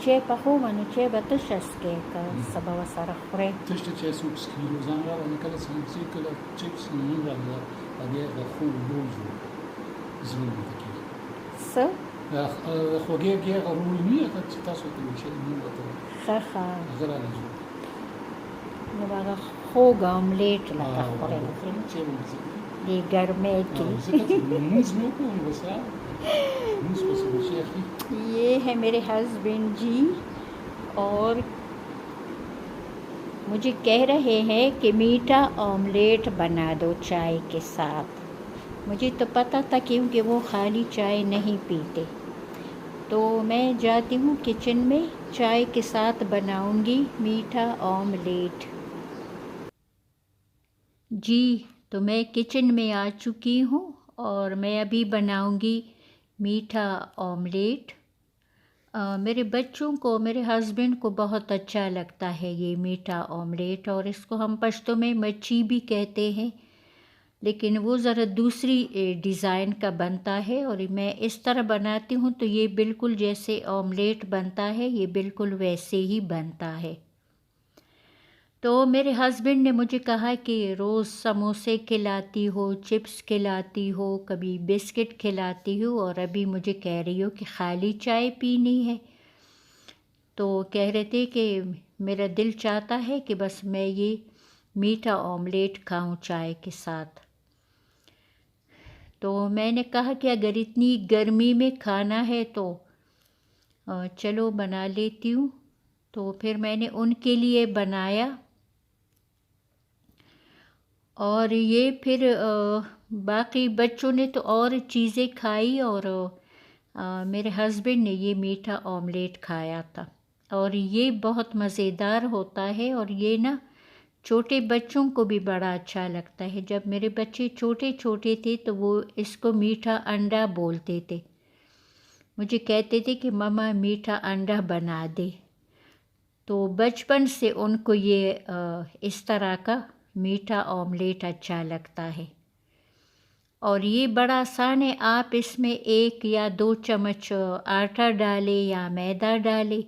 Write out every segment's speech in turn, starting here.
چه پخومنو چه به تو شسکه که سبا و سر خوره تشت چه سوپس کیلو زنگا و نکل سمسی کلا چیپس نیم را بیا خوب روزو زمین بکی سه خوگه گه روی نیه که تاسو تو میشه نیم باتو خخا اگر آنجا نو باقا خوگ آملیت لکه خوره چه بوزی دی گرمه کی موز نو کو بسا موز بس بچه اخی یہ ہے میرے ہسبینڈ جی اور مجھے کہہ رہے ہیں کہ میٹھا آملیٹ بنا دو چائے کے ساتھ۔ مجھے تو پتہ تھا کیونکہ وہ خالی چائے نہیں پیتے، تو میں جاتی ہوں کچن میں چائے کے ساتھ بناؤں گی میٹھا آملیٹ۔ جی تو میں کچن میں آ چکی ہوں اور میں ابھی بناؤں گی میٹھا آملیٹ۔ میرے بچوں کو، میرے ہسبینڈ کو بہت اچھا لگتا ہے یہ میٹھا آملیٹ، اور اس کو ہم پشتو میں مچھی بھی کہتے ہیں، لیکن وہ ذرا دوسری ڈیزائن کا بنتا ہے، اور میں اس طرح بناتی ہوں تو یہ بالکل جیسے آملیٹ بنتا ہے یہ بالکل ویسے ہی بنتا ہے۔ تو میرے ہسبینڈ نے مجھے کہا کہ روز سموسے کھلاتی ہو، چپس کھلاتی ہو، کبھی بسکٹ کھلاتی ہو، اور ابھی مجھے کہہ رہی ہو کہ خالی چائے پینی ہے۔ تو کہہ رہے تھے کہ میرا دل چاہتا ہے کہ بس میں یہ میٹھا آملیٹ کھاؤں چائے کے ساتھ۔ تو میں نے کہا کہ اگر اتنی گرمی میں کھانا ہے تو چلو بنا لیتی ہوں۔ تو پھر میں نے ان کے لیے بنایا، اور یہ پھر باقی بچوں نے تو اور چیزیں کھائی، اور میرے ہسبینڈ نے یہ میٹھا آملیٹ کھایا تھا، اور یہ بہت مزیدار ہوتا ہے، اور یہ نا چھوٹے بچوں کو بھی بڑا اچھا لگتا ہے۔ جب میرے بچے چھوٹے چھوٹے تھے تو وہ اس کو میٹھا انڈا بولتے تھے، مجھے کہتے تھے کہ مما میٹھا انڈا بنا دے۔ تو بچپن سے ان کو یہ اس طرح کا میٹھا آملیٹ اچھا لگتا ہے، اور یہ بڑا آسان ہے۔ آپ اس میں 1 یا 2 چمچ آٹا ڈالے یا میدا ڈالے،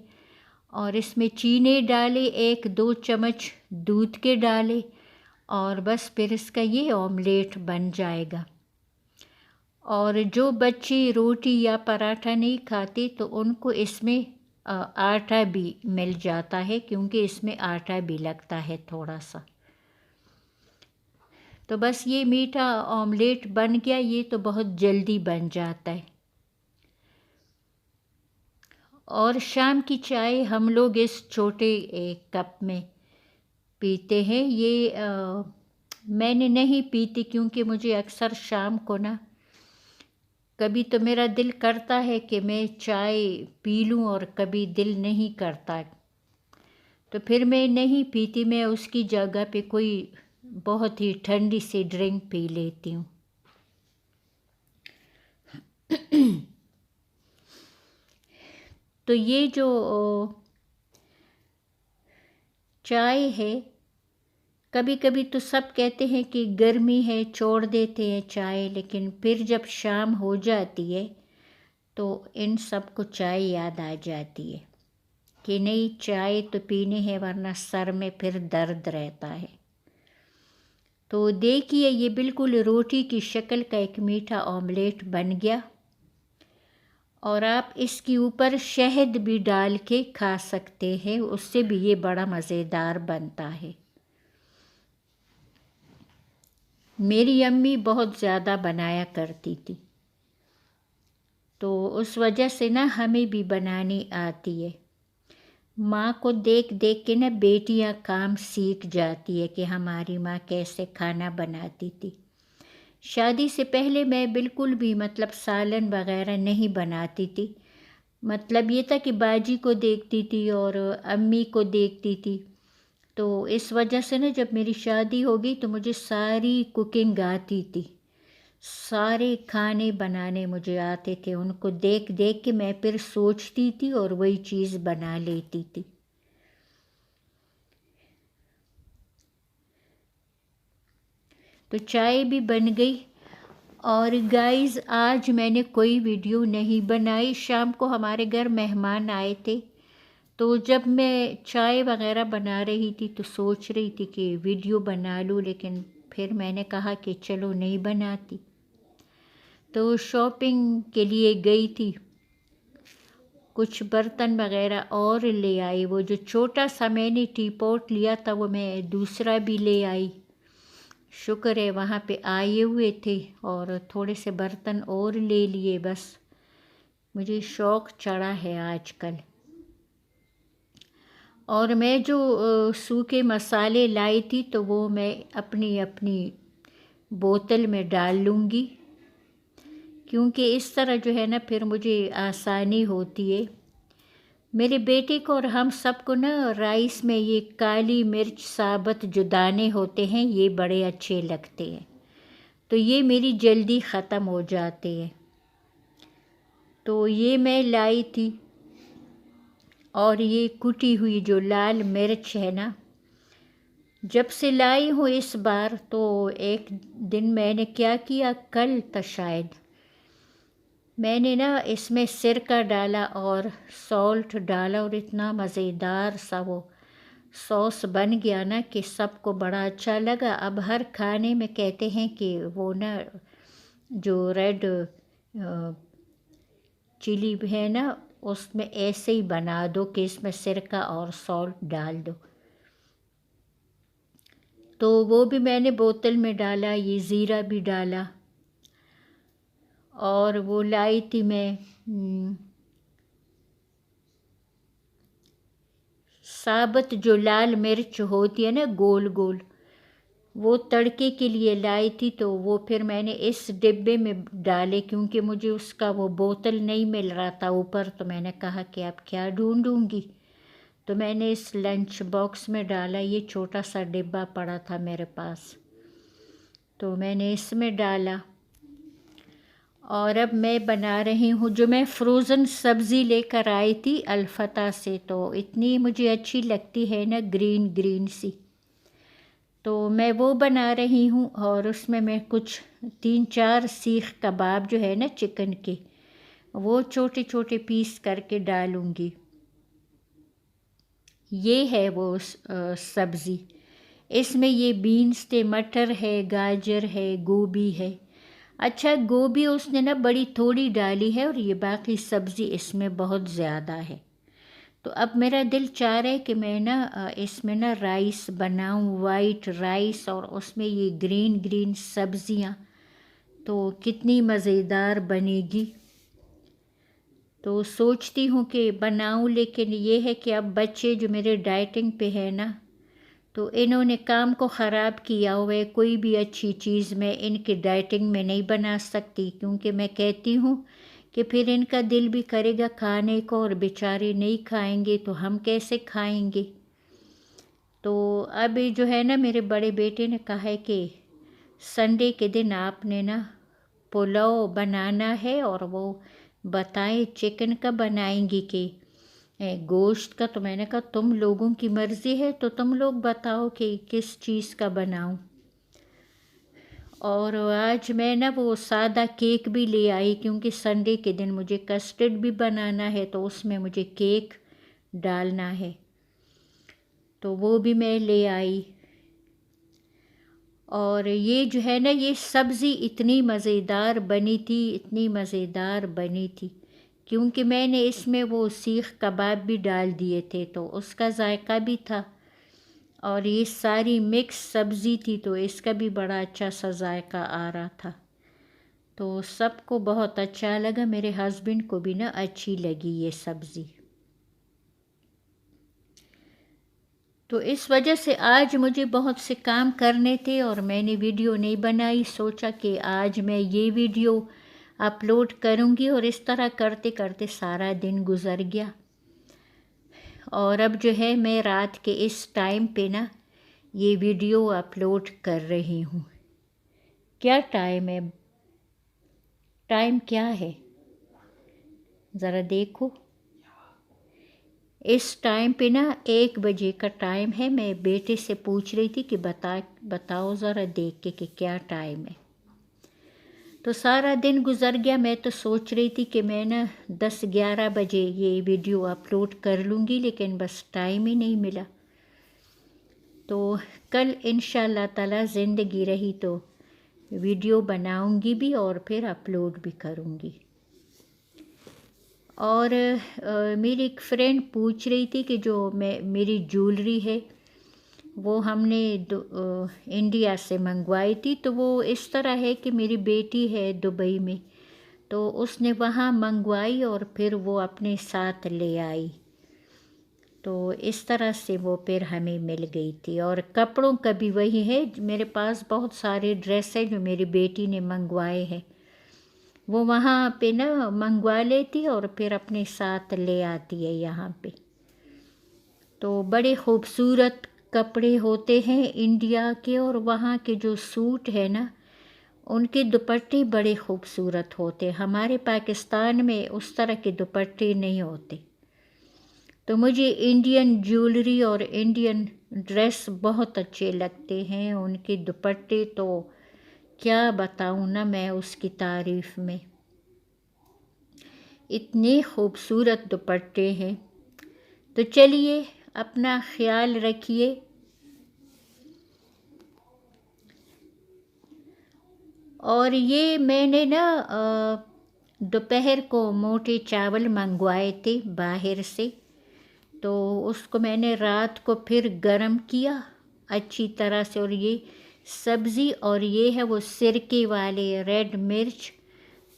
اور اس میں چینی ڈالے، 1-2 چمچ دودھ کے ڈالے، اور بس پھر اس کا یہ آملیٹ بن جائے گا۔ اور جو بچے روٹی یا پراٹھا نہیں کھاتے تو ان کو اس میں آٹا بھی مل جاتا ہے، کیونکہ اس میں آٹا بھی لگتا ہے تھوڑا سا۔ تو بس یہ میٹھا آملیٹ بن گیا، یہ تو بہت جلدی بن جاتا ہے۔ اور شام کی چائے ہم لوگ اس چھوٹے ایک کپ میں پیتے ہیں۔ یہ میں نے نہیں پیتی کیونکہ مجھے اکثر شام کو نا کبھی تو میرا دل کرتا ہے کہ میں چائے پی لوں، اور کبھی دل نہیں کرتا، تو پھر میں نہیں پیتی، میں اس کی جگہ پہ کوئی بہت ہی ٹھنڈی سی ڈرنک پی لیتی ہوں۔ تو یہ جو چائے ہے، کبھی کبھی تو سب کہتے ہیں کہ گرمی ہے چھوڑ دیتے ہیں چائے، لیکن پھر جب شام ہو جاتی ہے تو ان سب کو چائے یاد آ جاتی ہے کہ نہیں چائے تو پینی ہے، ورنہ سر میں پھر درد رہتا ہے۔ تو دیکھیے یہ بالکل روٹی کی شکل کا ایک میٹھا آملیٹ بن گیا، اور آپ اس کے اوپر شہد بھی ڈال کے کھا سکتے ہیں، اس سے بھی یہ بڑا مزیدار بنتا ہے۔ میری امی بہت زیادہ بنایا کرتی تھی، تو اس وجہ سے نا ہمیں بھی بنانی آتی ہے۔ ماں کو دیکھ دیکھ کے نا بیٹیاں کام سیکھ جاتی ہے کہ ہماری ماں کیسے کھانا بناتی تھی۔ شادی سے پہلے میں بالکل بھی سالن وغیرہ نہیں بناتی تھی، یہ تھا کہ باجی کو دیکھتی تھی اور امی کو دیکھتی تھی، تو اس وجہ سے نا جب میری شادی ہو گئی تو مجھے ساری کوکنگ آتی تھی، سارے کھانے بنانے مجھے آتے تھے، ان کو دیکھ دیکھ کے میں پھر سوچتی تھی اور وہی چیز بنا لیتی تھی۔ تو چائے بھی بن گئی، اور گائز آج میں نے کوئی ویڈیو نہیں بنائی، شام کو ہمارے گھر مہمان آئے تھے، تو جب میں چائے وغیرہ بنا رہی تھی تو سوچ رہی تھی کہ ویڈیو بنا لوں، لیکن پھر میں نے کہا کہ چلو نہیں بناتی۔ تو شاپنگ کے لیے گئی تھی، کچھ برتن وغیرہ اور لے آئی، وہ جو چھوٹا سا میں نے ٹی پوٹ لیا تھا وہ میں دوسرا بھی لے آئی، شکر ہے وہاں پہ آئے ہوئے تھے، اور تھوڑے سے برتن اور لے لیے، بس مجھے شوق چڑھا ہے آج کل۔ اور میں جو سوکھے مسالے لائی تھی تو وہ میں اپنی بوتل میں ڈال لوں گی، کیونکہ اس طرح جو ہے نا پھر مجھے آسانی ہوتی ہے۔ میرے بیٹے کو اور ہم سب کو نا رائس میں یہ کالی مرچ ثابت جو دانے ہوتے ہیں یہ بڑے اچھے لگتے ہیں، تو یہ میری جلدی ختم ہو جاتے ہیں، تو یہ میں لائی تھی۔ اور یہ کٹی ہوئی جو لال مرچ ہے نا، جب سے لائی ہوں اس بار، تو ایک دن میں نے کیا کیا، کل تھا شاید، میں نے نا اس میں سرکہ ڈالا اور سالٹ ڈالا، اور اتنا مزیدار سا وہ سوس بن گیا نا کہ سب کو بڑا اچھا لگا۔ اب ہر کھانے میں کہتے ہیں کہ وہ نا جو ریڈ چلی ہے نا اس میں ایسے ہی بنا دو کہ اس میں سرکہ اور سالٹ ڈال دو، تو وہ بھی میں نے بوتل میں ڈالا، یہ زیرہ بھی ڈالا، اور وہ لائی تھی میں ثابت جو لال مرچ ہوتی ہے نا گول گول، وہ تڑکے کے لیے لائی تھی، تو وہ پھر میں نے اس ڈبے میں ڈالے، کیونکہ مجھے اس کا وہ بوتل نہیں مل رہا تھا اوپر، تو میں نے کہا کہ اب کیا ڈھونڈوں گی، تو میں نے اس لنچ باکس میں ڈالا، یہ چھوٹا سا ڈبہ پڑا تھا میرے پاس، تو میں نے اس میں ڈالا۔ اور اب میں بنا رہی ہوں جو میں فروزن سبزی لے کر آئی تھی الفتح سے، تو اتنی مجھے اچھی لگتی ہے نا گرین گرین سی، تو میں وہ بنا رہی ہوں، اور اس میں کچھ 3-4 سیخ کباب جو ہے نا چکن کے، وہ چھوٹے چھوٹے پیس کر کے ڈالوں گی۔ یہ ہے وہ سبزی، اس میں یہ بینس تھے، مٹر ہے، گاجر ہے، گوبھی ہے، اچھا گوبھی اس نے نا بڑی تھوڑی ڈالی ہے، اور یہ باقی سبزی اس میں بہت زیادہ ہے، تو اب میرا دل چاہ رہا ہے کہ میں نا اس میں نا رائس بناؤں، وائٹ رائس، اور اس میں یہ گرین گرین سبزیاں، تو کتنی مزیدار بنے گی، تو سوچتی ہوں کہ بناؤں، لیکن یہ ہے کہ اب بچے جو میرے ڈائٹنگ پہ ہے نا، تو انہوں نے کام کو خراب کیا ہوا ہے، کوئی بھی اچھی چیز میں ان کی ڈائٹنگ میں نہیں بنا سکتی، کیونکہ میں کہتی ہوں کہ پھر ان کا دل بھی کرے گا کھانے کو، اور بیچارے نہیں کھائیں گے تو ہم کیسے کھائیں گے۔ تو اب جو ہے نا میرے بڑے بیٹے نے کہا ہے کہ سنڈے کے دن آپ نے نا پلاؤ بنانا ہے، اور وہ بتائیں چکن کا بنائیں گی کہ گوشت کا، تو میں نے کہا تم لوگوں کی مرضی ہے، تو تم لوگ بتاؤ کہ کس چیز کا بناؤں۔ اور آج میں نا وہ سادہ کیک بھی لے آئی، کیونکہ سنڈے کے دن مجھے کسٹرڈ بھی بنانا ہے، تو اس میں مجھے کیک ڈالنا ہے، تو وہ بھی میں لے آئی۔ اور یہ جو ہے نا یہ سبزی اتنی مزیدار بنی تھی، اتنی مزیدار بنی تھی کیونکہ میں نے اس میں وہ سیخ کباب بھی ڈال دیے تھے تو اس کا ذائقہ بھی تھا، اور یہ ساری مکس سبزی تھی تو اس کا بھی بڑا اچھا سا ذائقہ آ رہا تھا، تو سب کو بہت اچھا لگا، میرے ہسبینڈ کو بھی نا اچھی لگی یہ سبزی۔ تو اس وجہ سے آج مجھے بہت سے کام کرنے تھے اور میں نے ویڈیو نہیں بنائی، سوچا کہ آج میں یہ ویڈیو اپلوڈ کروں گی، اور اس طرح کرتے کرتے سارا دن گزر گیا۔ اور اب جو ہے میں رات کے اس ٹائم پہ نا یہ ویڈیو اپلوڈ کر رہی ہوں۔ کیا ٹائم ہے؟ ٹائم کیا ہے ذرا دیکھو، اس ٹائم پہ نا 1 بجے کا ٹائم ہے۔ میں بیٹے سے پوچھ رہی تھی کہ بتاؤ ذرا دیکھ کے کہ کیا ٹائم ہے۔ تو سارا دن گزر گیا، میں تو سوچ رہی تھی کہ میں نا 10-11 بجے یہ ویڈیو اپلوڈ کر لوں گی، لیکن بس ٹائم ہی نہیں ملا۔ تو کل انشاءاللہ تعالی زندگی رہی تو ویڈیو بناؤں گی بھی اور پھر اپلوڈ بھی کروں گی۔ اور میری ایک فرینڈ پوچھ رہی تھی کہ جو میری جولری ہے وہ ہم نے انڈیا سے منگوائی تھی، تو وہ اس طرح ہے کہ میری بیٹی ہے دبئی میں، تو اس نے وہاں منگوائی اور پھر وہ اپنے ساتھ لے آئی، تو اس طرح سے وہ پھر ہمیں مل گئی تھی۔ اور کپڑوں کا بھی وہی ہے، میرے پاس بہت سارے ڈریس ہیں جو میری بیٹی نے منگوائے ہیں، وہ وہاں پہ نا منگوا لیتی اور پھر اپنے ساتھ لے آتی ہے یہاں پہ۔ تو بڑے خوبصورت کپڑے ہوتے ہیں انڈیا کے، اور وہاں کے جو سوٹ ہے نا ان کے دوپٹے بڑے خوبصورت ہوتے، ہمارے پاکستان میں اس طرح کے دوپٹے نہیں ہوتے۔ تو مجھے انڈین جولری اور انڈین ڈریس بہت اچھے لگتے ہیں، ان کے دوپٹے تو کیا بتاؤں نا میں اس کی تعریف میں، اتنے خوبصورت دوپٹے ہیں۔ تو چلیے اپنا خیال رکھیے، اور یہ میں نے نا دوپہر کو موٹے چاول منگوائے تھے باہر سے، تو اس کو میں نے رات کو پھر گرم کیا اچھی طرح سے، اور یہ سبزی اور یہ ہے وہ سرکے والے ریڈ مرچ،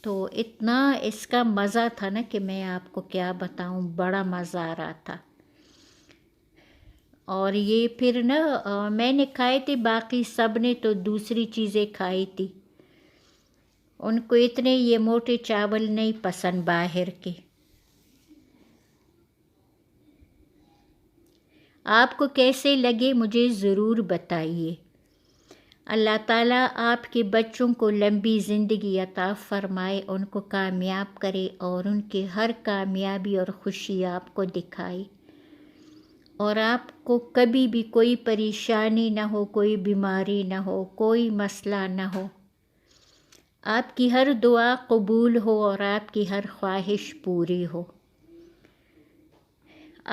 تو اتنا اس کا مزہ تھا نا کہ میں آپ کو کیا بتاؤں، بڑا مزہ آ رہا تھا۔ اور یہ پھر نا میں نے کھائے تھے، باقی سب نے تو دوسری چیزیں کھائی تھی، ان کو اتنے یہ موٹے چاول نہیں پسند باہر کے۔ آپ کو کیسے لگے مجھے ضرور بتائیے۔ اللہ تعالیٰ آپ کے بچوں کو لمبی زندگی عطا فرمائے، ان کو کامیاب کرے اور ان کے ہر کامیابی اور خوشی آپ کو دکھائے، اور آپ کو کبھی بھی کوئی پریشانی نہ ہو، کوئی بیماری نہ ہو، کوئی مسئلہ نہ ہو، آپ کی ہر دعا قبول ہو اور آپ کی ہر خواہش پوری ہو۔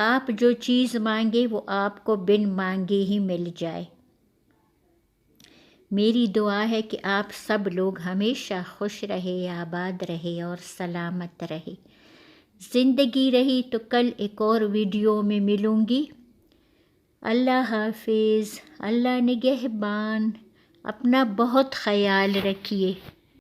آپ جو چیز مانگے وہ آپ کو بن مانگے ہی مل جائے۔ میری دعا ہے کہ آپ سب لوگ ہمیشہ خوش رہے، آباد رہے اور سلامت رہے۔ زندگی رہی تو کل ایک اور ویڈیو میں ملوں گی۔ اللہ حافظ، اللہ نگہبان، اپنا بہت خیال رکھیے۔